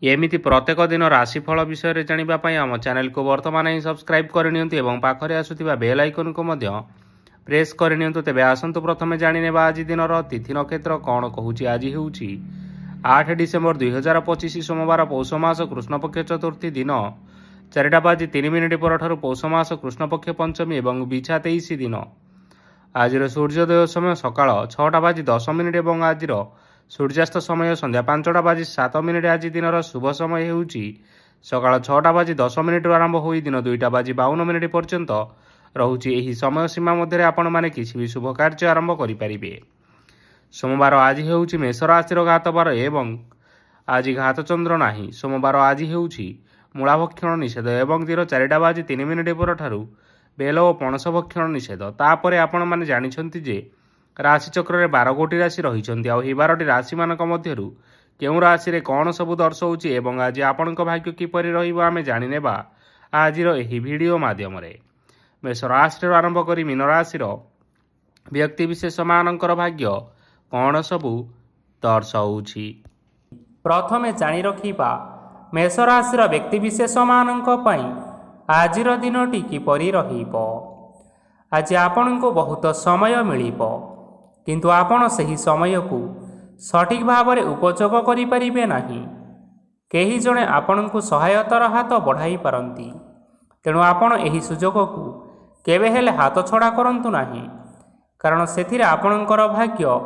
एमिति प्रत्येक दिन राशिफल विषय जानिबा पई आम चैनल को वर्तमान ही सब्सक्राइब करनियंतु एवं पाखरे आसुथिबा बेल आइकन को मध्य प्रेस करनियंतु। तेबे आसंतु प्रथमे जानिनेबा आज दिनर तिथि नक्षत्र कौन कहूची। आज हेउची 8 डिसेम्बर 2025 सोमवार पौष मास कृष्णपक्ष चतुर्थी दिन 4:03 परठारु पौष मास कृष्णपक्ष पंचमी एवं बिछा 23 दिन। आज सूर्योदय समय सकाळ 6:10 एवं आज सूर्यास्त समय संध्या 5:07। आज दिनर शुभ समय हेउची सकाळ 6:10 आरंभ होई दिन 2:52 पर्यंत रहुची। एही समय सीमा मध्य आपण माने किछि भी शुभ कार्य आरंभ करि परिबे। सोमवार आज हेउची मेष राशि घात बार एवं आज घात चंद्र नाही। सोमवार आज हेउची मूला भक्षण निषेध एवं दिन 4:03 परठारु बेल और पणस भक्षण निषेध। तापरे आपण माने जानिछंती जे राशि चक्र में 12 गोटी राशि रही। 12टी राशि मान मध्य केउ राशि रे कौन सबू दर्शाऊँच एवं आज आपण भाग्य किपरि रहिबो आमे जानिनेबा आज वीडियो माध्यम मेष राशि आरंभ करी मीन राशि व्यक्तिविशेष मानकर भाग्य कौन सबू दर्शाऊँच। प्रथमे जानि रखिबा मेष राशि व्यक्तिविशेष मानक पई आजिर दिनटी किपरि रहिबो। आज आपण को बहुत समय मिलिबो, किंतु आपण सही समय को सठिक भाव में उपयोग करें नहीं। कहीं जड़े आपण को सहायतार हाथ बढ़ाई पारती, तेणु आपण यही सुजोग को केवे हेले हाथ छड़ा करंतु नहीं, कारण से आपणकर भाग्य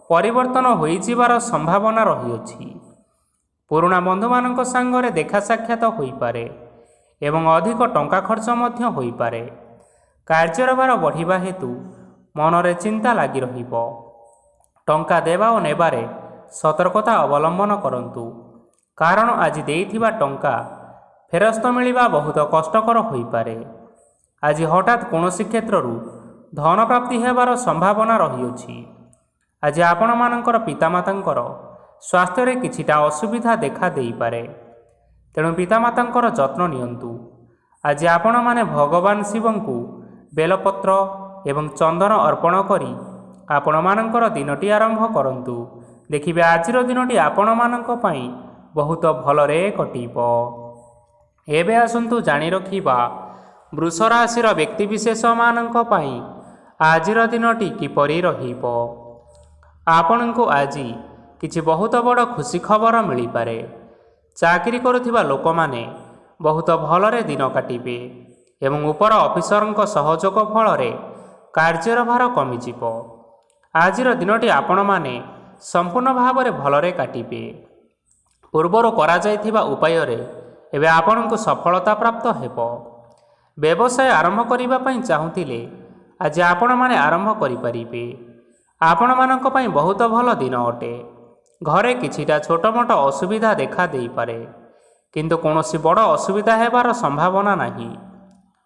परिवर्तन हो जिबार संभावना रही। पुराणा बंधु मानक सांगरे देखा साक्षात होई पारे एवं अधिक टंका खर्च मध्य होई पारे। कार्यर भार बढ़िबा हेतु मनरे चिंता लगी रहिबो। टंका देवा और नेबारे सतर्कता अवलंबन करंतु, कारण आज देइथिबा टंका फेरस्त मिलिबा बहुत कष्टकर होई पारे। आज हठात कोनोसी क्षेत्रु धन प्राप्ति हेबार संभावना रही। आज आपण मानकर पितामातांकर स्वास्थ्य रे किछिटा असुविधा देखा देई पारे, तेणु पितामातांकर जत्न नियंतु। आज आपण माने भगवान शिवंकु बेलपत्र एवं चंदन अर्पण करी आपण मानकर दिनटी आरंभ करंतु। देखिबे आजिर दिनटी आपण मानक पई बहुत भलरे कटिबो। एबे आसंतु जानि रखिबा वृष राशि व्यक्तिविशेष मानक पई आजिर दिनटी किपरि रहिबो। आपण को आज किछि बहुत बड़ खुशी खबर मिली पारे। चाकरी करुथिबा लोक माने बहुत भलरे दिन काटिबे एवं उपर ऑफिसरଙ୍କ सहयोग फल कार्यर भार कमिजिब। आजिर दिनटी आपण माने संपूर्ण भाव में भलरे काटिबे। पूर्वर करा जायथिबा उपाय रे एबे आपण को सफलता प्राप्त हेबो। व्यवसाय आरंभ करिबा पई चाहुतिले आज आपण माने आरंभ करि परिबे। आपण मानक पई बहुत भल दिन अटे। घरे किछिटा छोट मोट असुविधा देखा देई पारे, किंतु कोनोसी बड़ असुविधा हेबार संभावना नाही।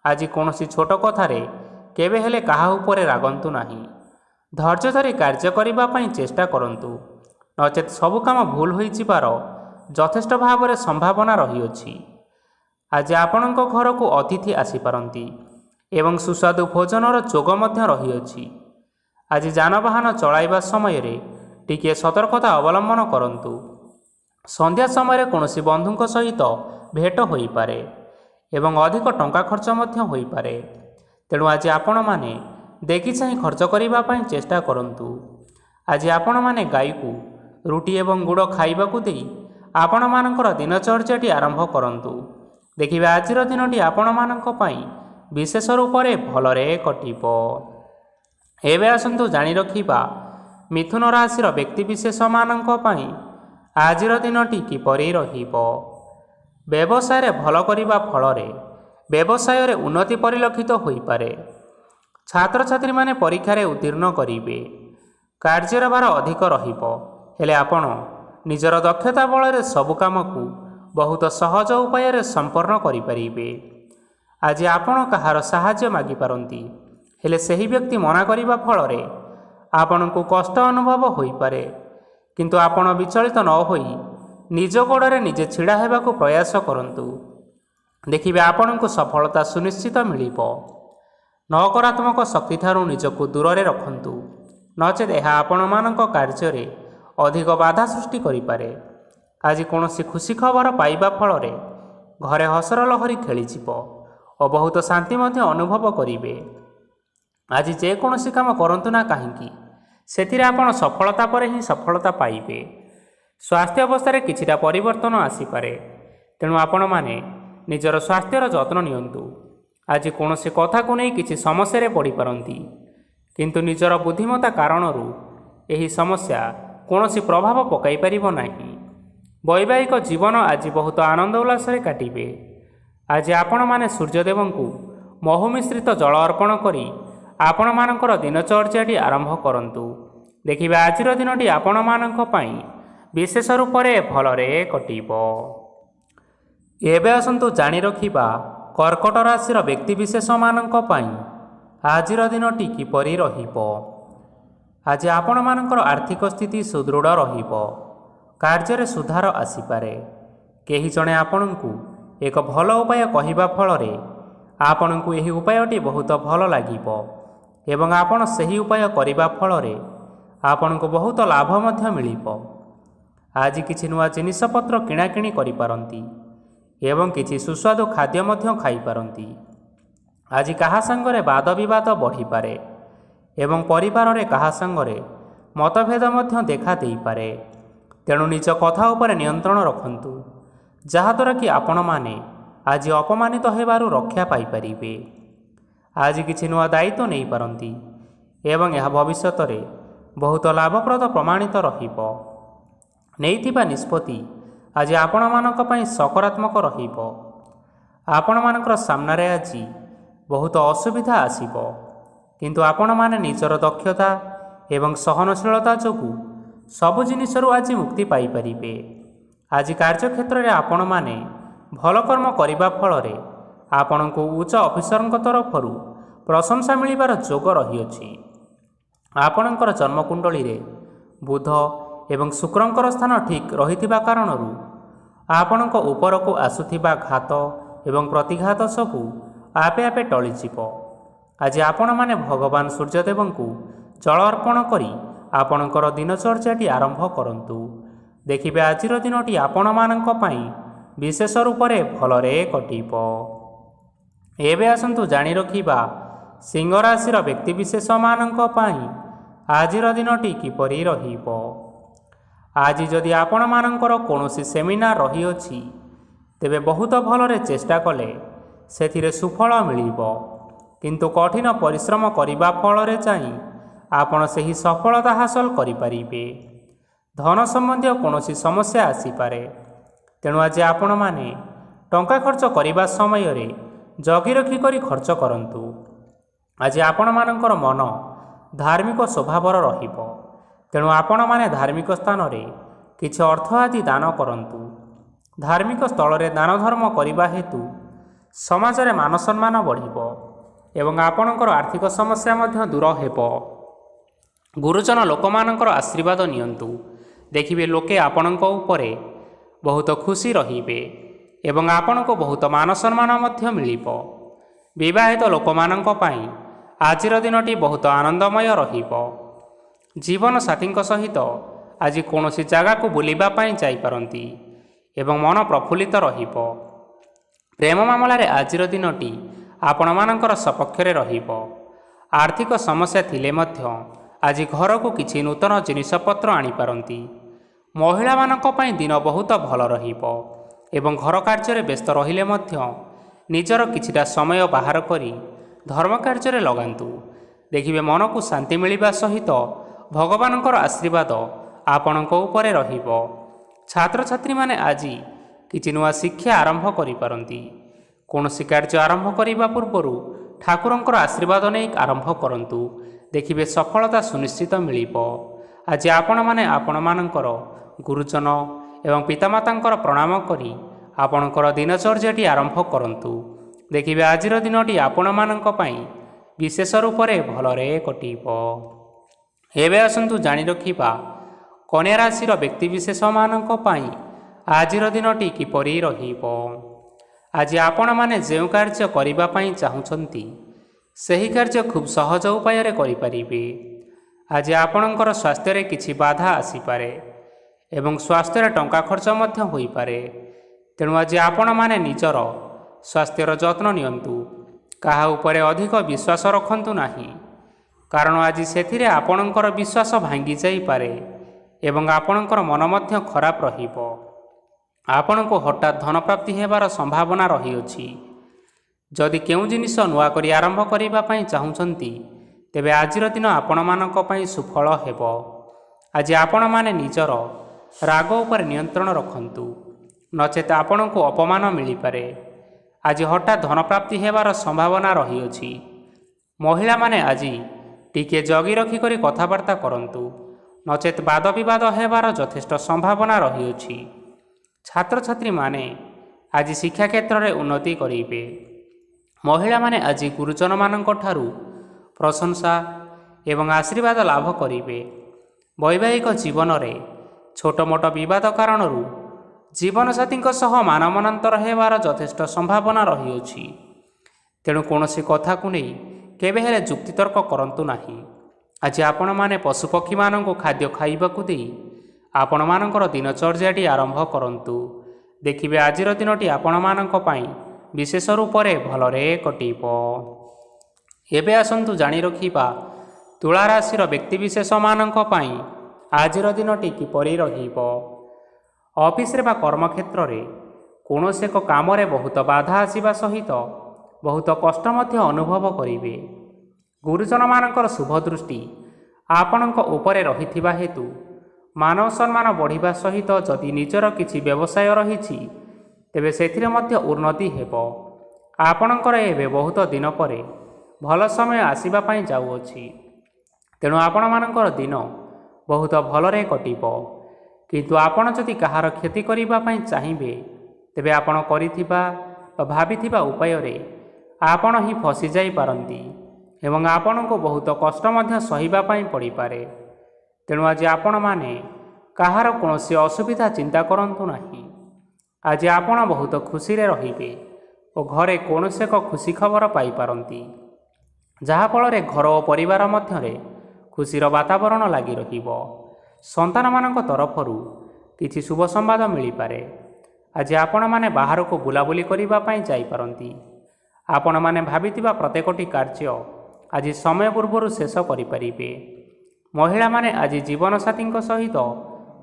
आज कोनोसी छोट कथारे केवे हेले काहा उपरे रागंतु नाही। धैर्य धरी कार्य करिबा पई चेष्टा करंतु, नचेत सबु काम भूल होई जिबार यथेष्ट भाव में संभावना रही अछि। आज आपणक घर को अतिथि आसी पारंती एवं सुस्वादु भोजनर जोग मध्य रही अछि। आज जानवाहन चलाइबा समय रे टिके सतर्कता अवलंबन करंतु। संध्या समय कोनोसी बंधुଙ୍କ सहित भेट होई पारे एवं अधिक टंका खर्च मध्य होई पारे, तेणु आज आपण माने देखि चाहि खर्च करिबा पई चेष्टा करंतु। आज आपण माने गाई को रुटी एवं गुड़ खाइबाकू देई आपण मानकर दिनचर्याटी आरंभ करंतु। देखिबे आजिर दिनटी आपण मानक पई विशेष रूप रे भलरे कटिबो। एबे आसंतु जानि रखिबा मिथुन राशि व्यक्तिविशेष मानक पई आजिर दिनटी किपरि रहिबो। व्यवसाय भल करिबा फल व्यवसाय रे उन्नति परिलक्षित होई पारे। छात्र छात्री माने परीक्षा रे उत्तीर्ण करिवे। कार्यर भार अधिक रहिबो, हेले आपण निजर दक्षता बल रे सबु काम को बहुत सहज उपाय रे संपन्न करि परिबे। आज आपण कहार सहाय्य मागी पारंती, हेले सही व्यक्ति मना करिबा फल आपण को कष्ट अनुभव होई पारे, किंतु आपण विचलित न होई निज गोड़े निजे छिड़ा हेबाकू प्रयास करंतु। देखिबे आपण को सफलता सुनिश्चित मिलिबो। नकारात्मक शक्ति ठारू निजको दूर रे रखंतु, नचेत यह आपण मानक कार्य रे अधिक बाधा सृष्टि करि पारे। ଆଜି କୌଣସି ଖୁସି ଖବର ପାଇବା ଫଳରେ ଘରେ ହସର ଲହରୀ ଖେଳିଯିବ ଓ ବହୁତ ଶାନ୍ତି ମଧ୍ୟ ଅନୁଭବ କରିବେ। ଆଜି ଯେକୌଣସି କାମ କରନ୍ତୁ ନା କାହିଁକି ସେଥିରେ ଆପଣ ସଫଳତା ପରେ ହିଁ ସଫଳତା ପାଇବେ। ସ୍ୱାସ୍ଥ୍ୟ ଅବସ୍ଥାରେ କିଛିଟା ପରିବର୍ତ୍ତନ ଆସିପାରେ, ତେଣୁ ଆପଣମାନେ ନିଜର ସ୍ୱାସ୍ଥ୍ୟର ଯତ୍ନ ନିଅନ୍ତୁ। ଆଜି କୌଣସି କଥାକୁ ନେଇ କିଛି ସମସ୍ୟାରେ ପଡ଼ିପାରନ୍ତି, କିନ୍ତୁ ନିଜର ବୁଦ୍ଧିମତ୍ତା କାରଣରୁ ଏହି ସମସ୍ୟା କୌଣସି ପ୍ରଭାବ ପକାଇ ପାରିବ ନାହିଁ। ବୈବାହିକ ଜୀବନ ଆଜି ବହୁତ ଆନନ୍ଦ ଉଲ୍ଲାସରେ କାଟିବେ। ଆଜି ଆପଣମାନେ ସୂର୍ଯ୍ୟଦେବଙ୍କୁ ମହୁ ମିଶ୍ରିତ ଜଳ ଅର୍ପଣ କରି ଆପଣମାନଙ୍କର ଦିନଚର୍ଯ୍ୟାଟି ଆରମ୍ଭ କରନ୍ତୁ। ଦେଖିବେ ଆଜିର ଦିନଟି ଆପଣମାନଙ୍କ ପାଇଁ ବିଶେଷ ରୂପରେ ଭଲରେ କଟିବ। ଏବେ ଆସନ୍ତୁ ଜାଣି ରଖିବା କର୍କଟ ରାଶିର ବ୍ୟକ୍ତିବିଶେଷମାନଙ୍କ ପାଇଁ ଆଜିର ଦିନଟି କିପରି ରହିବ। ଆଜି ଆପଣମାନଙ୍କର ଆର୍ଥିକ ସ୍ଥିତି ସୁଦୃଢ଼ ରହିବ। କାର୍ଯ୍ୟରେ ସୁଧାର ଆସିପାରେ। କେହି ଜଣେ ଆପଣଙ୍କୁ ଏକ ଭଲ ଉପାୟ କହିବା ଫଳରେ ଆପଣଙ୍କୁ ଏହି ଉପାୟଟି ବହୁତ ଭଲ ଲାଗିବ ଏବଂ ଆପଣ ସେହି ଉପାୟ କରିବା ଫଳରେ ଆପଣଙ୍କୁ ବହୁତ ଲାଭ ମଧ୍ୟ ମିଳିବ। ଆଜି କିଛି ନୂଆ ଜିନିଷପତ୍ର କିଣାକିଣି କରିପାରନ୍ତି ଏବଂ କିଛି ସୁସ୍ୱାଦୁ ଖାଦ୍ୟ ମଧ୍ୟ ଖାଇପାରନ୍ତି। ଆଜି କାହା ସାଙ୍ଗରେ ବାଦ ବିବାଦ ବଢ଼ିପାରେ ଏବଂ ପରିବାରରେ କାହା ସାଙ୍ଗରେ ମତଭେଦ ମଧ୍ୟ ଦେଖା ଦେଇପାରେ। ତେଣୁ ନିଜ କଥା ଉପରେ ନିୟନ୍ତ୍ରଣ ରଖନ୍ତୁ, ଯାହାଦ୍ୱାରା କି ଆପଣମାନେ ଆଜି ଅପମାନିତ ହେବାରୁ ରକ୍ଷା ପାଇପାରିବେ। ଆଜି କିଛି ନୂଆ ଦାୟିତ୍ୱ ନେଇପାରନ୍ତି ଏବଂ ଏହା ଭବିଷ୍ୟତରେ ବହୁତ ଲାଭପ୍ରଦ ପ୍ରମାଣିତ ରହିବ। ନେଇଥିବା ନିଷ୍ପତ୍ତି ଆଜି ଆପଣମାନଙ୍କ ପାଇଁ ସକାରାତ୍ମକ ରହିବ। ଆପଣମାନଙ୍କର ସାମ୍ନାରେ ଆଜି ବହୁତ ଅସୁବିଧା ଆସିବ, କିନ୍ତୁ ଆପଣମାନେ ନିଜର ଦକ୍ଷତା ଏବଂ ସହନଶୀଳତା ଯୋଗୁଁ ସବୁ ଜିନିଷରୁ ଆଜି ମୁକ୍ତି ପାଇପାରିବେ। ଆଜି କାର୍ଯ୍ୟକ୍ଷେତ୍ରରେ ଆପଣମାନେ ଭଲ କର୍ମ କରିବା ଫଳରେ ଆପଣଙ୍କୁ ଉଚ୍ଚ ଅଫିସରଙ୍କ ତରଫରୁ ପ୍ରଶଂସା ମିଳିବାର ଯୋଗ ରହିଅଛି। ଆପଣଙ୍କର ଜନ୍ମକୁଣ୍ଡଳୀରେ ବୁଧ ଏବଂ ଶୁକ୍ରଙ୍କର ସ୍ଥାନ ଠିକ୍ ରହିଥିବା କାରଣରୁ ଆପଣଙ୍କ ଉପରକୁ ଆସୁଥିବା ଘାତ ଏବଂ ପ୍ରତିଘାତ ସବୁ ଆପେ ଆପେ ଟଳିଯିବ। ଆଜି ଆପଣମାନେ ଭଗବାନ ସୂର୍ଯ୍ୟଦେବଙ୍କୁ ଜଳ ଅର୍ପଣ କରି ଆପଣଙ୍କର ଦିନଚର୍ଯ୍ୟାଟି ଆରମ୍ଭ କରନ୍ତୁ। ଦେଖିବେ ଆଜିର ଦିନଟି ଆପଣମାନଙ୍କ ପାଇଁ ବିଶେଷ ରୂପରେ ଭଲରେ କଟିବ। ଏବେ ଆସନ୍ତୁ ଜାଣି ରଖିବା ସିଂହ ରାଶିର ବ୍ୟକ୍ତିବିଶେଷମାନଙ୍କ ପାଇଁ ଆଜିର ଦିନଟି କିପରି ରହିବ। ଆଜି ଯଦି ଆପଣମାନଙ୍କର କୌଣସି ସେମିନାର ରହିଅଛି, ତେବେ ବହୁତ ଭଲରେ ଚେଷ୍ଟା କଲେ ସେଥିରେ ସୁଫଳ ମିଳିବ, କିନ୍ତୁ କଠିନ ପରିଶ୍ରମ କରିବା ଫଳରେ ଯାଇ ଆପଣ ସେହି ସଫଳତା ହାସଲ କରିପାରିବେ। ଧନ ସମ୍ବନ୍ଧୀୟ କୌଣସି ସମସ୍ୟା ଆସିପାରେ, ତେଣୁ ଆଜି ଆପଣମାନେ ଟଙ୍କା ଖର୍ଚ୍ଚ କରିବା ସମୟରେ ଜଗି ରଖି କରି ଖର୍ଚ୍ଚ କରନ୍ତୁ। ଆଜି ଆପଣମାନଙ୍କର ମନ ଧାର୍ମିକ ସ୍ୱଭାବର ରହିବ, ତେଣୁ ଆପଣମାନେ ଧାର୍ମିକ ସ୍ଥାନରେ କିଛି ଅର୍ଥ ଆଦି ଦାନ କରନ୍ତୁ। ଧାର୍ମିକ ସ୍ଥଳରେ ଦାନ ଧର୍ମ କରିବା ହେତୁ ସମାଜରେ ମାନ ସମ୍ମାନ ବଢ଼ିବ ଏବଂ ଆପଣଙ୍କର ଆର୍ଥିକ ସମସ୍ୟା ମଧ୍ୟ ଦୂର ହେବ। ଗୁରୁଜନ ଲୋକମାନଙ୍କର ଆଶୀର୍ବାଦ ନିଅନ୍ତୁ। ଦେଖିବେ ଲୋକେ ଆପଣଙ୍କ ଉପରେ ବହୁତ ଖୁସି ରହିବେ ଏବଂ ଆପଣଙ୍କୁ ବହୁତ ମାନ ସମ୍ମାନ ମଧ୍ୟ ମିଳିବ। ବିବାହିତ ଲୋକମାନଙ୍କ ପାଇଁ ଆଜିର ଦିନଟି ବହୁତ ଆନନ୍ଦମୟ ରହିବ। ଜୀବନସାଥୀଙ୍କ ସହିତ ଆଜି କୌଣସି ଜାଗାକୁ ବୁଲିବା ପାଇଁ ଯାଇପାରନ୍ତି ଏବଂ ମନ ପ୍ରଫୁଲ୍ଲିତ ରହିବ। ପ୍ରେମ ମାମଲାରେ ଆଜିର ଦିନଟି ଆପଣମାନଙ୍କର ସପକ୍ଷରେ ରହିବ। ଆର୍ଥିକ ସମସ୍ୟା ଥିଲେ ମଧ୍ୟ ଆଜି ଘରକୁ କିଛି ନୂତନ ଜିନିଷପତ୍ର ଆଣିପାରନ୍ତି। ମହିଳାମାନଙ୍କ ପାଇଁ ଦିନ ବହୁତ ଭଲ ରହିବ ଏବଂ ଘର କାର୍ଯ୍ୟରେ ବ୍ୟସ୍ତ ରହିଲେ ମଧ୍ୟ ନିଜର କିଛିଟା ସମୟ ବାହାର କରି ଧର୍ମ କାର୍ଯ୍ୟରେ ଲଗାନ୍ତୁ। ଦେଖିବେ ମନକୁ ଶାନ୍ତି ମିଳିବା ସହିତ ଭଗବାନଙ୍କର ଆଶୀର୍ବାଦ ଆପଣଙ୍କ ଉପରେ ରହିବ। ଛାତ୍ରଛାତ୍ରୀମାନେ ଆଜି କିଛି ନୂଆ ଶିକ୍ଷା ଆରମ୍ଭ କରିପାରନ୍ତି। କୌଣସି କାର୍ଯ୍ୟ ଆରମ୍ଭ କରିବା ପୂର୍ବରୁ ଠାକୁରଙ୍କର ଆଶୀର୍ବାଦ ନେଇ ଆରମ୍ଭ କରନ୍ତୁ। ଦେଖିବେ ସଫଳତା ସୁନିଶ୍ଚିତ ମିଳିବ। ଆଜି ଆପଣମାନେ ଆପଣମାନଙ୍କର ଗୁରୁଜନ ଏବଂ ପିତାମାତାଙ୍କର ପ୍ରଣାମ କରି ଆପଣଙ୍କର ଦିନଚର୍ଯ୍ୟାଟି ଆରମ୍ଭ କରନ୍ତୁ। ଦେଖିବେ ଆଜିର ଦିନଟି ଆପଣମାନଙ୍କ ପାଇଁ ବିଶେଷ ରୂପରେ ଭଲରେ କଟିବ। ଏବେ ଆସନ୍ତୁ ଜାଣି ରଖିବା କନ୍ୟା ରାଶିର ବ୍ୟକ୍ତିବିଶେଷମାନଙ୍କ ପାଇଁ ଆଜିର ଦିନଟି କିପରି ରହିବ। ଆଜି ଆପଣମାନେ ଯେଉଁ କାର୍ଯ୍ୟ କରିବା ପାଇଁ ଚାହୁଁଛନ୍ତି ସେହି କାର୍ଯ୍ୟ ଖୁବ୍ ସହଜ ଉପାୟରେ କରିପାରିବେ। ଆଜି ଆପଣଙ୍କର ସ୍ୱାସ୍ଥ୍ୟରେ କିଛି ବାଧା ଆସିପାରେ ଏବଂ ସ୍ୱାସ୍ଥ୍ୟରେ ଟଙ୍କା ଖର୍ଚ୍ଚ ମଧ୍ୟ ହୋଇପାରେ। ତେଣୁ ଆଜି ଆପଣମାନେ ନିଜର ସ୍ୱାସ୍ଥ୍ୟର ଯତ୍ନ ନିଅନ୍ତୁ। କାହା ଉପରେ ଅଧିକ ବିଶ୍ୱାସ ରଖନ୍ତୁ ନାହିଁ, କାରଣ ଆଜି ସେଥିରେ ଆପଣଙ୍କର ବିଶ୍ୱାସ ଭାଙ୍ଗି ଯାଇପାରେ ଏବଂ ଆପଣଙ୍କର ମନ ମଧ୍ୟ ଖରାପ ରହିବ। ଆପଣଙ୍କୁ ହଠାତ୍ ଧନପ୍ରାପ୍ତି ହେବାର ସମ୍ଭାବନା ରହିଅଛି। ଯଦି କେଉଁ ଜିନିଷ ନୂଆ କରି ଆରମ୍ଭ କରିବା ପାଇଁ ଚାହୁଁଛନ୍ତି, ତେବେ ଆଜିର ଦିନ ଆପଣମାନଙ୍କ ପାଇଁ ସୁଫଳ ହେବ। ଆଜି ଆପଣମାନେ ନିଜର ରାଗ ଉପରେ ନିୟନ୍ତ୍ରଣ ରଖନ୍ତୁ, ନଚେତ୍ ଆପଣଙ୍କୁ ଅପମାନ ମିଳିପାରେ। ଆଜି ହଠାତ୍ ଧନପ୍ରାପ୍ତି ହେବାର ସମ୍ଭାବନା ରହିଅଛି। ମହିଳାମାନେ ଆଜି ଟିକିଏ ଜଗି ରଖିକରି କଥାବାର୍ତ୍ତା କରନ୍ତୁ, ନଚେତ୍ ବାଦବିବାଦ ହେବାର ଯଥେଷ୍ଟ ସମ୍ଭାବନା ରହିଅଛି। ଛାତ୍ରଛାତ୍ରୀମାନେ ଆଜି ଶିକ୍ଷା କ୍ଷେତ୍ରରେ ଉନ୍ନତି କରିବେ। ମହିଳାମାନେ ଆଜି ଗୁରୁଜନମାନଙ୍କ ଠାରୁ ପ୍ରଶଂସା ଏବଂ ଆଶୀର୍ବାଦ ଲାଭ କରିବେ। ବୈବାହିକ ଜୀବନରେ ଛୋଟ ମୋଟ ବିବାଦ କାରଣରୁ ଜୀବନସାଥୀଙ୍କ ସହ ମାନମନାନ୍ତର ହେବାର ଯଥେଷ୍ଟ ସମ୍ଭାବନା ରହିଅଛି। ତେଣୁ କୌଣସି କଥାକୁ ନେଇ କେବେ ହେଲେ ଯୁକ୍ତିତର୍କ କରନ୍ତୁ ନାହିଁ। ଆଜି ଆପଣମାନେ ପଶୁପକ୍ଷୀମାନଙ୍କୁ ଖାଦ୍ୟ ଖାଇବାକୁ ଦେଇ ଆପଣମାନଙ୍କର ଦିନଚର୍ଯ୍ୟାଟି ଆରମ୍ଭ କରନ୍ତୁ। ଦେଖିବେ ଆଜିର ଦିନଟି ଆପଣମାନଙ୍କ ପାଇଁ ବିଶେଷ ରୂପରେ ଭଲରେ କଟିବ। ଏବେ ଆସନ୍ତୁ ଜାଣି ରଖିବା ତୁଳା ରାଶିର ବ୍ୟକ୍ତିବିଶେଷମାନଙ୍କ ପାଇଁ ଆଜିର ଦିନଟି କିପରି ରହିବ। ଅଫିସରେ ବା କର୍ମକ୍ଷେତ୍ରରେ କୌଣସି ଏକ କାମରେ ବହୁତ ବାଧା ଆସିବା ସହିତ ବହୁତ କଷ୍ଟ ମଧ୍ୟ ଅନୁଭବ କରିବେ। ଗୁରୁଜନମାନଙ୍କର ଶୁଭ ଦୃଷ୍ଟି ଆପଣଙ୍କ ଉପରେ ରହିଥିବା ହେତୁ ମାନବ ସମ୍ମାନ ବଢ଼ିବା ସହିତ ଯଦି ନିଜର କିଛି ବ୍ୟବସାୟ ରହିଛି, ତେବେ ସେଥିରେ ମଧ୍ୟ ଉନ୍ନତି ହେବ। ଆପଣଙ୍କର ଏବେ ବହୁତ ଦିନ ପରେ ଭଲ ସମୟ ଆସିବା ପାଇଁ ଯାଉଅଛି। ତେଣୁ ଆପଣମାନଙ୍କର ଦିନ ବହୁତ ଭଲରେ କଟିବ। କିନ୍ତୁ ଆପଣ ଯଦି କାହାର କ୍ଷତି କରିବା ପାଇଁ ଚାହିଁବେ, ତେବେ ଆପଣ କରିଥିବା ବା ଭାବିଥିବା ଉପାୟରେ ଆପଣ ହିଁ ଫସି ଯାଇପାରନ୍ତି ଏବଂ ଆପଣଙ୍କୁ ବହୁତ କଷ୍ଟ ମଧ୍ୟ ସହିବା ପାଇଁ ପଡ଼ିପାରେ। ତେଣୁ ଆଜି ଆପଣମାନେ କାହାର କୌଣସି ଅସୁବିଧା ଚିନ୍ତା କରନ୍ତୁ ନାହିଁ। ଆଜି ଆପଣ ବହୁତ ଖୁସିରେ ରହିବେ ଓ ଘରେ କୌଣସି ଏକ ଖୁସି ଖବର ପାଇପାରନ୍ତି, ଯାହାଫଳରେ ଘର ଓ ପରିବାର ମଧ୍ୟରେ ଖୁସିର ବାତାବରଣ ଲାଗି ରହିବ। ସନ୍ତାନମାନଙ୍କ ତରଫରୁ କିଛି ଶୁଭ ସମ୍ବାଦ ମିଳିପାରେ। ଆଜି ଆପଣମାନେ ବାହାରକୁ ବୁଲାବୁଲି କରିବା ପାଇଁ ଯାଇପାରନ୍ତି। ଆପଣମାନେ ଭାବିଥିବା ପ୍ରତ୍ୟେକଟି କାର୍ଯ୍ୟ ଆଜି ସମୟ ପୂର୍ବରୁ ଶେଷ କରିପାରିବେ। ମହିଳାମାନେ ଆଜି ଜୀବନସାଥୀଙ୍କ ସହିତ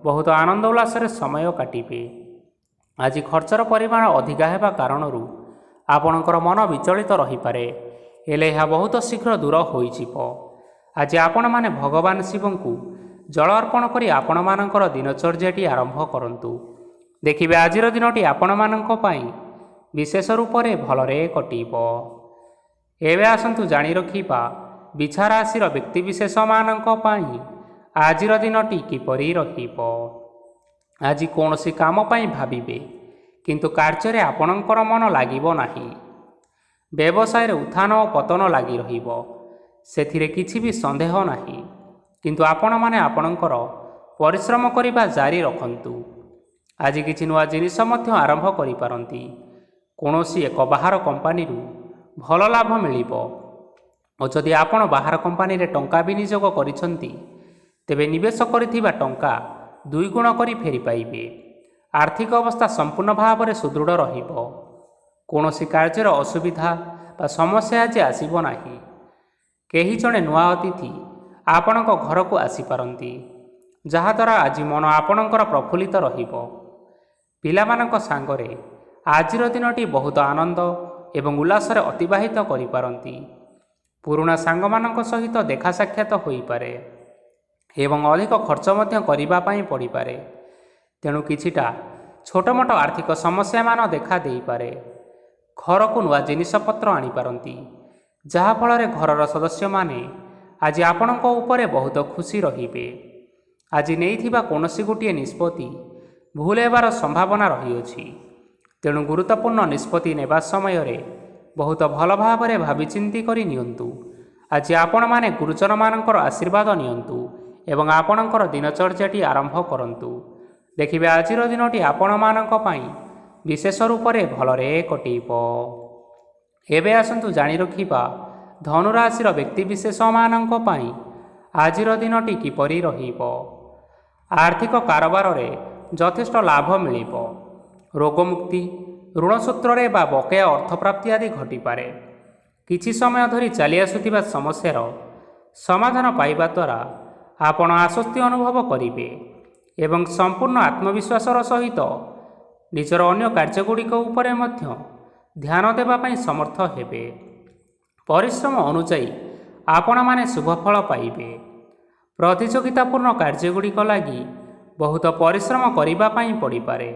ବହୁତ ଆନନ୍ଦ ଉଲ୍ଲାସରେ ସମୟ କାଟିବେ। ଆଜି ଖର୍ଚ୍ଚର ପରିମାଣ ଅଧିକା ହେବା କାରଣରୁ ଆପଣଙ୍କର ମନ ବିଚଳିତ ରହିପାରେ, ହେଲେ ଏହା ବହୁତ ଶୀଘ୍ର ଦୂର ହୋଇଯିବ। ଆଜି ଆପଣମାନେ ଭଗବାନ ଶିବଙ୍କୁ ଜଳ ଅର୍ପଣ କରି ଆପଣମାନଙ୍କର ଦିନଚର୍ଯ୍ୟାଟି ଆରମ୍ଭ କରନ୍ତୁ। ଦେଖିବେ ଆଜିର ଦିନଟି ଆପଣମାନଙ୍କ ପାଇଁ ବିଶେଷ ରୂପରେ ଭଲରେ କଟିବ। ଏବେ ଆସନ୍ତୁ ଜାଣି ରଖିବା ବିଛା ରାଶିର ବ୍ୟକ୍ତିବିଶେଷମାନଙ୍କ ପାଇଁ ଆଜିର ଦିନଟି କିପରି ରହିବ। ଆଜି କୌଣସି କାମ ପାଇଁ ଭାବିବେ, କିନ୍ତୁ କାର୍ଯ୍ୟରେ ଆପଣଙ୍କର ମନ ଲାଗିବ ନାହିଁ। ବ୍ୟବସାୟରେ ଉତ୍ଥାନ ଓ ପତନ ଲାଗି ରହିବ, ସେଥିରେ କିଛି ବି ସନ୍ଦେହ ନାହିଁ। କିନ୍ତୁ ଆପଣମାନେ ଆପଣଙ୍କର ପରିଶ୍ରମ କରିବା ଜାରି ରଖନ୍ତୁ। ଆଜି କିଛି ନୂଆ ଜିନିଷ ମଧ୍ୟ ଆରମ୍ଭ କରିପାରନ୍ତି। କୌଣସି ଏକ ବାହାର କମ୍ପାନୀରୁ ଭଲ ଲାଭ ମିଳିବ ଓ ଯଦି ଆପଣ ବାହାର କମ୍ପାନୀରେ ଟଙ୍କା ବିନିଯୋଗ କରିଛନ୍ତି, ତେବେ ନିବେଶ କରିଥିବା ଟଙ୍କା 2 ଗୁଣ କରି ଫେରି ପାଇବେ। ଆର୍ଥିକ ଅବସ୍ଥା ସମ୍ପୂର୍ଣ୍ଣ ଭାବରେ ସୁଦୃଢ଼ ରହିବ। କୌଣସି କାର୍ଯ୍ୟର ଅସୁବିଧା ବା ସମସ୍ୟା ଆଜି ଆସିବ ନାହିଁ। କେହି ଜଣେ ନୂଆ ଅତିଥି ଆପଣଙ୍କ ଘରକୁ ଆସିପାରନ୍ତି, ଯାହାଦ୍ୱାରା ଆଜି ମନ ଆପଣଙ୍କର ପ୍ରଫୁଲ୍ଲିତ ରହିବ। ପିଲାମାନଙ୍କ ସାଙ୍ଗରେ ଆଜିର ଦିନଟି ବହୁତ ଆନନ୍ଦ ଏବଂ ଉଲ୍ଲାସରେ ଅତିବାହିତ କରିପାରନ୍ତି। ପୁରୁଣା ସାଙ୍ଗମାନଙ୍କ ସହିତ ଦେଖା ସାକ୍ଷାତ ହୋଇପାରେ ଏବଂ ଅଧିକ ଖର୍ଚ୍ଚ ମଧ୍ୟ କରିବା ପାଇଁ ପଡ଼ିପାରେ। ତେଣୁ କିଛିଟା ଛୋଟମୋଟ ଆର୍ଥିକ ସମସ୍ୟାମାନ ଦେଖା ଦେଇପାରେ। ଘରକୁ ନୂଆ ଜିନିଷପତ୍ର ଆଣିପାରନ୍ତି, ଯାହାଫଳରେ ଘରର ସଦସ୍ୟମାନେ ଆଜି ଆପଣଙ୍କ ଉପରେ ବହୁତ ଖୁସି ରହିବେ। ଆଜି ନେଇଥିବା କୌଣସି ଗୋଟିଏ ନିଷ୍ପତ୍ତି ଭୁଲ ହେବାର ସମ୍ଭାବନା ରହିଅଛି। ତେଣୁ ଗୁରୁତ୍ୱପୂର୍ଣ୍ଣ ନିଷ୍ପତ୍ତି ନେବା ସମୟରେ ବହୁତ ଭଲ ଭାବରେ ଭାବିଚିନ୍ତି କରି ନିଅନ୍ତୁ। ଆଜି ଆପଣମାନେ ଗୁରୁଜନମାନଙ୍କର ଆଶୀର୍ବାଦ ନିଅନ୍ତୁ ଏବଂ ଆପଣଙ୍କର ଦିନଚର୍ଯ୍ୟାଟି ଆରମ୍ଭ କରନ୍ତୁ। ଦେଖିବେ ଆଜିର ଦିନଟି ଆପଣମାନଙ୍କ ପାଇଁ ବିଶେଷ ରୂପରେ ଭଲରେ କଟିବ। ଏବେ ଆସନ୍ତୁ ଜାଣି ରଖିବା ଧନୁରାଶିର ବ୍ୟକ୍ତିବିଶେଷମାନଙ୍କ ପାଇଁ ଆଜିର ଦିନଟି କିପରି ରହିବ। ଆର୍ଥିକ କାରବାରରେ ଯଥେଷ୍ଟ ଲାଭ ମିଳିବ। ରୋଗମୁକ୍ତି, ଋଣ ସୂତ୍ରରେ ବା ବକେୟା ଅର୍ଥପ୍ରାପ୍ତି ଆଦି ଘଟିପାରେ। କିଛି ସମୟ ଧରି ଚାଲି ଆସୁଥିବା ସମସ୍ୟାର ସମାଧାନ ପାଇବା ଦ୍ୱାରା ଆପଣ ଆଶ୍ୱସ୍ତି ଅନୁଭବ କରିବେ ଏବଂ ସମ୍ପୂର୍ଣ୍ଣ ଆତ୍ମବିଶ୍ୱାସର ସହିତ ନିଜର ଅନ୍ୟ କାର୍ଯ୍ୟଗୁଡ଼ିକ ଉପରେ ମଧ୍ୟ ଧ୍ୟାନ ଦେବା ପାଇଁ ସମର୍ଥ ହେବେ। ପରିଶ୍ରମ ଅନୁଯାୟୀ ଆପଣମାନେ ଶୁଭଫଳ ପାଇବେ। ପ୍ରତିଯୋଗିତାପୂର୍ଣ୍ଣ କାର୍ଯ୍ୟଗୁଡ଼ିକ ଲାଗି ବହୁତ ପରିଶ୍ରମ କରିବା ପାଇଁ ପଡ଼ିପାରେ।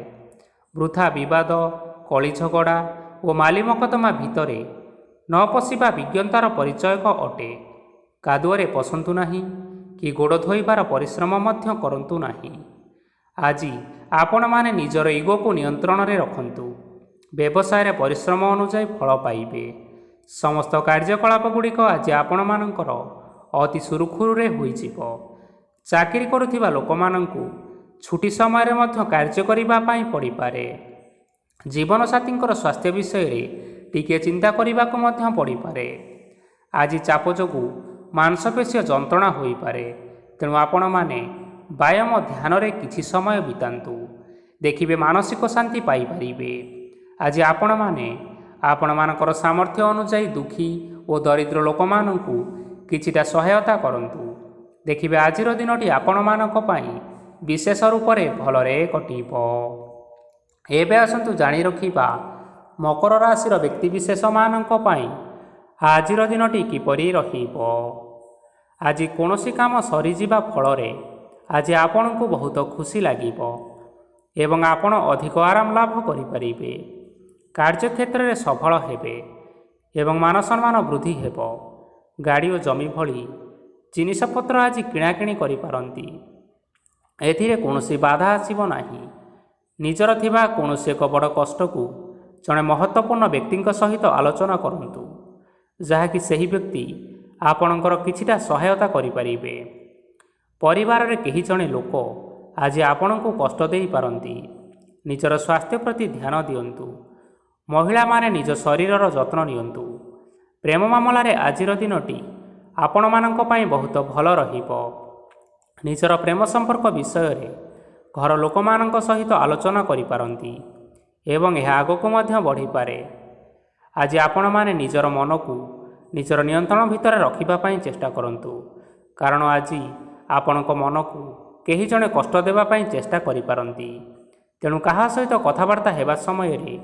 ବୃଥା ବିବାଦ, କଳି ଝଗଡ଼ା ଓ ମାଲିମକଦ୍ଦମା ଭିତରେ ନ ପଶିବା ବିଜ୍ଞତାର ପରିଚୟକ ଅଟେ। କାଦୁଅରେ ପଶନ୍ତୁ ନାହିଁ କି ଗୋଡ଼ ଧୋଇବାର ପରିଶ୍ରମ ମଧ୍ୟ କରନ୍ତୁ ନାହିଁ। ଆଜି ଆପଣମାନେ ନିଜର ଇଗୋକୁ ନିୟନ୍ତ୍ରଣରେ ରଖନ୍ତୁ। ବ୍ୟବସାୟରେ ପରିଶ୍ରମ ଅନୁଯାୟୀ ଫଳ ପାଇବେ। ସମସ୍ତ କାର୍ଯ୍ୟକଳାପଗୁଡ଼ିକ ଆଜି ଆପଣମାନଙ୍କର ଅତି ସୁରୁଖୁରୁରେ ହୋଇଯିବ। ଚାକିରି କରୁଥିବା ଲୋକମାନଙ୍କୁ ଛୁଟି ସମୟରେ ମଧ୍ୟ କାର୍ଯ୍ୟ କରିବା ପାଇଁ ପଡ଼ିପାରେ। ଜୀବନସାଥୀଙ୍କର ସ୍ୱାସ୍ଥ୍ୟ ବିଷୟରେ ଟିକିଏ ଚିନ୍ତା କରିବାକୁ ମଧ୍ୟ ପଡ଼ିପାରେ। ଆଜି ଚାପ ଯୋଗୁଁ ମାଂସପେଶୀୟ ଯନ୍ତ୍ରଣା ହୋଇପାରେ, ତେଣୁ ଆପଣମାନେ ବ୍ୟାୟାମ ଧ୍ୟାନରେ କିଛି ସମୟ ବିତାନ୍ତୁ। ଦେଖିବେ ମାନସିକ ଶାନ୍ତି ପାଇପାରିବେ। ଆଜି ଆପଣମାନେ ଆପଣମାନଙ୍କର ସାମର୍ଥ୍ୟ ଅନୁଯାୟୀ ଦୁଃଖୀ ଓ ଦରିଦ୍ର ଲୋକମାନଙ୍କୁ କିଛିଟା ସହାୟତା କରନ୍ତୁ। ଦେଖିବେ ଆଜିର ଦିନଟି ଆପଣମାନଙ୍କ ପାଇଁ ବିଶେଷ ରୂପରେ ଭଲରେ କଟିବ। ଏବେ ଆସନ୍ତୁ ଜାଣି ରଖିବା ମକର ରାଶିର ବ୍ୟକ୍ତିବିଶେଷମାନଙ୍କ ପାଇଁ ଆଜିର ଦିନଟି କିପରି ରହିବ। ଆଜି କୌଣସି କାମ ସରିଯିବା ଫଳରେ ଆଜି ଆପଣଙ୍କୁ ବହୁତ ଖୁସି ଲାଗିବ ଏବଂ ଆପଣ ଅଧିକ ଆରାମ ଲାଭ କରିପାରିବେ। କାର୍ଯ୍ୟକ୍ଷେତ୍ରରେ ସଫଳ ହେବେ ଏବଂ ମାନସମ୍ମାନ ବୃଦ୍ଧି ହେବ। ଗାଡ଼ି ଓ ଜମି ଭଳି ଜିନିଷପତ୍ର ଆଜି କିଣାକିଣି କରିପାରନ୍ତି। ଏଥିରେ କୌଣସି ବାଧା ଆସିବ ନାହିଁ। ନିଜର ଥିବା କୌଣସି ଏକ ବଡ଼ କଷ୍ଟକୁ ଜଣେ ମହତ୍ତ୍ୱପୂର୍ଣ୍ଣ ବ୍ୟକ୍ତିଙ୍କ ସହିତ ଆଲୋଚନା କରନ୍ତୁ, ଯାହାକି ସେହି ବ୍ୟକ୍ତି ଆପଣଙ୍କର କିଛିଟା ସହାୟତା କରିପାରିବେ। ପରିବାରରେ କେହି ଜଣେ ଲୋକ ଆଜି ଆପଣଙ୍କୁ କଷ୍ଟ ଦେଇପାରନ୍ତି। ନିଜର ସ୍ୱାସ୍ଥ୍ୟ ପ୍ରତି ଧ୍ୟାନ ଦିଅନ୍ତୁ। ମହିଳାମାନେ ନିଜ ଶରୀରର ଯତ୍ନ ନିଅନ୍ତୁ। ପ୍ରେମ ମାମଲାରେ ଆଜିର ଦିନଟି ଆପଣମାନଙ୍କ ପାଇଁ ବହୁତ ଭଲ ରହିବ। ନିଜର ପ୍ରେମ ସମ୍ପର୍କ ବିଷୟରେ ଘର ଲୋକମାନଙ୍କ ସହିତ ଆଲୋଚନା କରିପାରନ୍ତି ଏବଂ ଏହା ଆଗକୁ ମଧ୍ୟ ବଢ଼ିପାରେ। ଆଜି ଆପଣମାନେ ନିଜର ମନକୁ ନିଜର ନିୟନ୍ତ୍ରଣ ଭିତରେ ରଖିବା ପାଇଁ ଚେଷ୍ଟା କରନ୍ତୁ, କାରଣ ଆଜି ଆପଣଙ୍କ ମନକୁ କେହି ଜଣେ କଷ୍ଟ ଦେବା ପାଇଁ ଚେଷ୍ଟା କରିପାରନ୍ତି। ତେଣୁ କାହା ସହିତ କଥାବାର୍ତ୍ତା ହେବା ସମୟରେ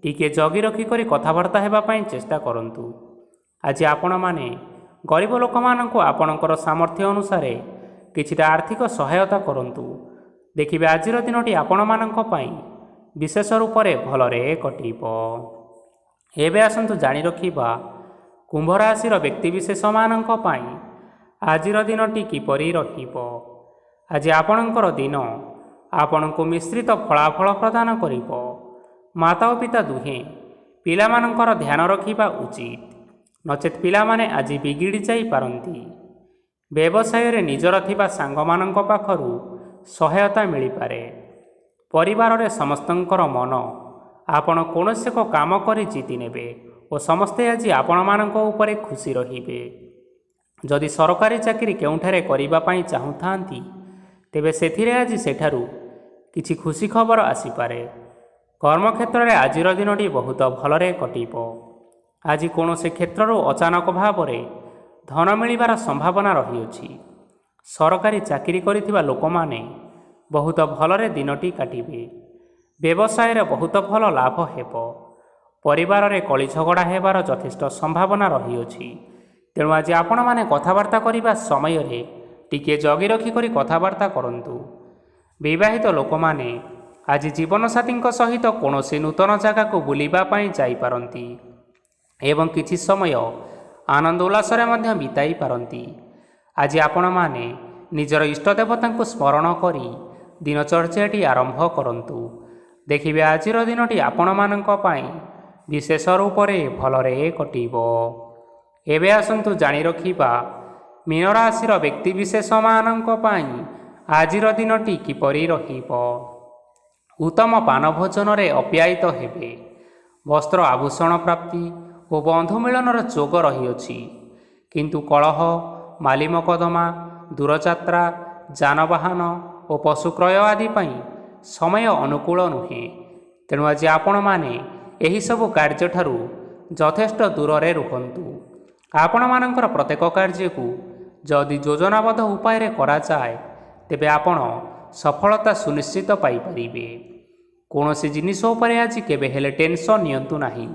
ଟିକିଏ ଜଗି ରଖିକରି କଥାବାର୍ତ୍ତା ହେବା ପାଇଁ ଚେଷ୍ଟା କରନ୍ତୁ। ଆଜି ଆପଣମାନେ ଗରିବ ଲୋକମାନଙ୍କୁ ଆପଣଙ୍କର ସାମର୍ଥ୍ୟ ଅନୁସାରେ କିଛିଟା ଆର୍ଥିକ ସହାୟତା କରନ୍ତୁ। ଦେଖିବେ ଆଜିର ଦିନଟି ଆପଣମାନଙ୍କ ପାଇଁ ବିଶେଷ ରୂପରେ ଭଲରେ କଟିବ। ଏବେ ଆସନ୍ତୁ ଜାଣି ରଖିବା କୁମ୍ଭ ରାଶିର ବ୍ୟକ୍ତିବିଶେଷମାନଙ୍କ ପାଇଁ ଆଜିର ଦିନଟି କିପରି ରହିବ। ଆଜି ଆପଣଙ୍କର ଦିନ ଆପଣଙ୍କୁ ମିଶ୍ରିତ ଫଳାଫଳ ପ୍ରଦାନ କରିବ। ମାତା ଓ ପିତା ଦୁହେଁ ପିଲାମାନଙ୍କର ଧ୍ୟାନ ରଖିବା ଉଚିତ, ନଚେତ୍ ପିଲାମାନେ ଆଜି ବିଗିଡ଼ି ଯାଇପାରନ୍ତି। ବ୍ୟବସାୟରେ ନିଜର ଥିବା ସାଙ୍ଗମାନଙ୍କ ପାଖରୁ ସହାୟତା ମିଳିପାରେ। ପରିବାରରେ ସମସ୍ତଙ୍କର ମନ ଆପଣ କୌଣସି ଏକ କାମ କରି ଜିତି ନେବେ ଓ ସମସ୍ତେ ଆଜି ଆପଣମାନଙ୍କ ଉପରେ ଖୁସି ରହିବେ। ଯଦି ସରକାରୀ ଚାକିରି କେଉଁଠାରେ କରିବା ପାଇଁ ଚାହୁଁଥାନ୍ତି, ତେବେ ସେଥିରେ ଆଜି ସେଠାରୁ କିଛି ଖୁସି ଖବର ଆସିପାରେ। କର୍ମକ୍ଷେତ୍ରରେ ଆଜିର ଦିନଟି ବହୁତ ଭଲରେ କଟିବ। ଆଜି କୌଣସି କ୍ଷେତ୍ରରୁ ଅଚାନକ ଭାବରେ ଧନ ମିଳିବାର ସମ୍ଭାବନା ରହିଅଛି। ସରକାରୀ ଚାକିରି କରିଥିବା ଲୋକମାନେ ବହୁତ ଭଲରେ ଦିନଟି କାଟିବେ। ବ୍ୟବସାୟରେ ବହୁତ ଭଲ ଲାଭ ହେବ। ପରିବାରରେ କଳି ଝଗଡ଼ା ହେବାର ଯଥେଷ୍ଟ ସମ୍ଭାବନା ରହିଅଛି। ତେଣୁ ଆଜି ଆପଣମାନେ କଥାବାର୍ତ୍ତା କରିବା ସମୟରେ ଟିକିଏ ଜଗି ରଖିକରି କଥାବାର୍ତ୍ତା କରନ୍ତୁ। ବିବାହିତ ଲୋକମାନେ ଆଜି ଜୀବନସାଥୀଙ୍କ ସହିତ କୌଣସି ନୂତନ ଜାଗାକୁ ବୁଲିବା ପାଇଁ ଯାଇପାରନ୍ତି ଏବଂ କିଛି ସମୟ ଆନନ୍ଦ ଉଲ୍ଲାସରେ ମଧ୍ୟ ବିତାଇ ପାରନ୍ତି। ଆଜି ଆପଣମାନେ ନିଜର ଇଷ୍ଟଦେବତାଙ୍କୁ ସ୍ମରଣ କରି ଦିନଚର୍ଯ୍ୟାଟି ଆରମ୍ଭ କରନ୍ତୁ। ଦେଖିବେ ଆଜିର ଦିନଟି ଆପଣମାନଙ୍କ ପାଇଁ ବିଶେଷ ରୂପରେ ଭଲରେ କଟିବ। ଏବେ ଆସନ୍ତୁ ଜାଣି ରଖିବା ମୀନ ରାଶିର ବ୍ୟକ୍ତିବିଶେଷମାନଙ୍କ ପାଇଁ ଆଜିର ଦିନଟି କିପରି ରହିବ। ଉତ୍ତମ ପାନ ଭୋଜନରେ ଅପ୍ୟାୟିତ ହେବେ। ବସ୍ତ୍ର ଆଭୂଷଣ ପ୍ରାପ୍ତି ଓ ବନ୍ଧୁ ମିଳନର ଯୋଗ ରହିଅଛି, କିନ୍ତୁ କଳହ, ମାଲିମକଦ୍ଦମା, ଦୂରଯାତ୍ରା, ଯାନବାହନ ଓ ଓ ପଶୁ କ୍ରୟ ଆଦି ପାଇଁ ସମୟ ଅନୁକୂଳ ନୁହେଁ। ତେଣୁ ଆଜି ଆପଣମାନେ ଏହିସବୁ କାର୍ଯ୍ୟଠାରୁ ଯଥେଷ୍ଟ ଦୂରରେ ରୁହନ୍ତୁ। ଆପଣମାନଙ୍କର ପ୍ରତ୍ୟେକ କାର୍ଯ୍ୟକୁ ଯଦି ଯୋଜନାବଦ୍ଧ ଉପାୟରେ କରାଯାଏ ତେବେ ଆପଣ ସଫଳତା ସୁନିଶ୍ଚିତ ପାଇପାରିବେ। କୌଣସି ଜିନିଷ ଉପରେ ଆଜି କେବେ ହେଲେ ଟେନସନ୍ ନିଅନ୍ତୁ ନାହିଁ।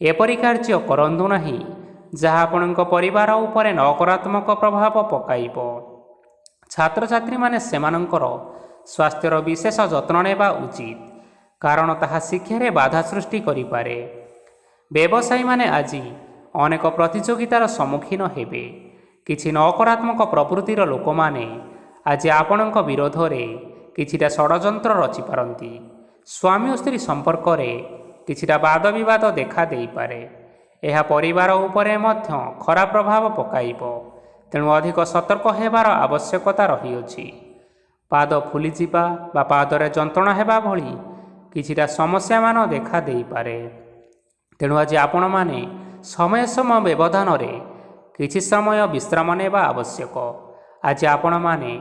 ଏପରି କାର୍ଯ୍ୟ କରନ୍ତୁ ନାହିଁ ଯାହା ଆପଣଙ୍କ ପରିବାର ଉପରେ ନକାରାତ୍ମକ ପ୍ରଭାବ ପକାଇବ। ଛାତ୍ରଛାତ୍ରୀମାନେ ସେମାନଙ୍କର ସ୍ୱାସ୍ଥ୍ୟର ବିଶେଷ ଯତ୍ନ ନେବା ଉଚିତ, କାରଣ ତାହା ଶିକ୍ଷାରେ ବାଧା ସୃଷ୍ଟି କରିପାରେ। ବ୍ୟବସାୟୀମାନେ ଆଜି ଅନେକ ପ୍ରତିଯୋଗିତାର ସମ୍ମୁଖୀନ ହେବେ। କିଛି ନକାରାତ୍ମକ ପ୍ରବୃତ୍ତିର ଲୋକମାନେ ଆଜି ଆପଣଙ୍କ ବିରୋଧରେ କିଛିଟା ଷଡ଼ଯନ୍ତ୍ର ରଚିପାରନ୍ତି। ସ୍ୱାମୀ ଓ ସ୍ତ୍ରୀ ସମ୍ପର୍କରେ କିଛିଟା ବାଦବିବାଦ ଦେଖା ଦେଇପାରେ। ଏହା ପରିବାର ଉପରେ ମଧ୍ୟ ଖରାପ ପ୍ରଭାବ ପକାଇବ। ତେଣୁ ଅଧିକ ସତର୍କ ହେବାର ଆବଶ୍ୟକତା ରହିଅଛି। ପାଦ ଫୁଲିଯିବା ବା ପାଦରେ ଯନ୍ତ୍ରଣା ହେବା ଭଳି କିଛିଟା ସମସ୍ୟାମାନ ଦେଖା ଦେଇପାରେ। ତେଣୁ ଆଜି ଆପଣମାନେ ସମୟ ବ୍ୟବଧାନରେ କିଛି ସମୟ ବିଶ୍ରାମ ନେବା ଆବଶ୍ୟକ। ଆଜି ଆପଣମାନେ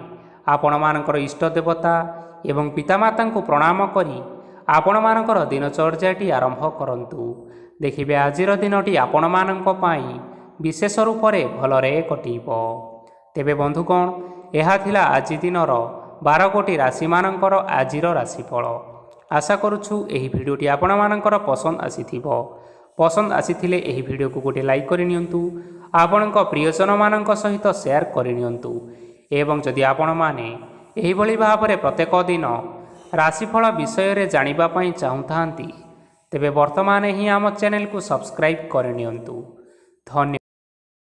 ଆପଣମାନଙ୍କର ଇଷ୍ଟ ଦେବତା ଏବଂ ପିତାମାତାଙ୍କୁ ପ୍ରଣାମ କରି ଆପଣମାନଙ୍କର ଦିନଚର୍ଯ୍ୟାଟି ଆରମ୍ଭ କରନ୍ତୁ। ଦେଖିବେ ଆଜିର ଦିନଟି ଆପଣମାନଙ୍କ ପାଇଁ ବିଶେଷ ରୂପରେ ଭଲରେ କଟିବ। ତେବେ ବନ୍ଧୁଗଣ, ଏହା ଥିଲା ଆଜି ଦିନର 12 ଗୋଟି ରାଶିମାନଙ୍କର ଆଜିର ରାଶିଫଳ। ଆଶା କରୁଛୁ ଏହି ଭିଡ଼ିଓଟି ଆପଣମାନଙ୍କର ପସନ୍ଦ ଆସିଥିବ। ପସନ୍ଦ ଆସିଥିଲେ ଏହି ଭିଡ଼ିଓକୁ ଗୋଟିଏ ଲାଇକ୍ କରିନିଅନ୍ତୁ। ଆପଣଙ୍କ ପ୍ରିୟଜନମାନଙ୍କ ସହିତ ସେୟାର କରିନିଅନ୍ତୁ। ଏବଂ ଯଦି ଆପଣମାନେ ଏହିଭଳି ଭାବରେ ପ୍ରତ୍ୟେକ ଦିନ ରାଶିଫଳ ବିଷୟରେ ଜାଣିବା ପାଇଁ ଚାହୁଁଥାନ୍ତି ତେବେ ବର୍ତ୍ତମାନ ହିଁ ଆମ ଚ୍ୟାନେଲକୁ ସବସ୍କ୍ରାଇବ୍ କରିନିଅନ୍ତୁ। ଧନ୍ୟବାଦ।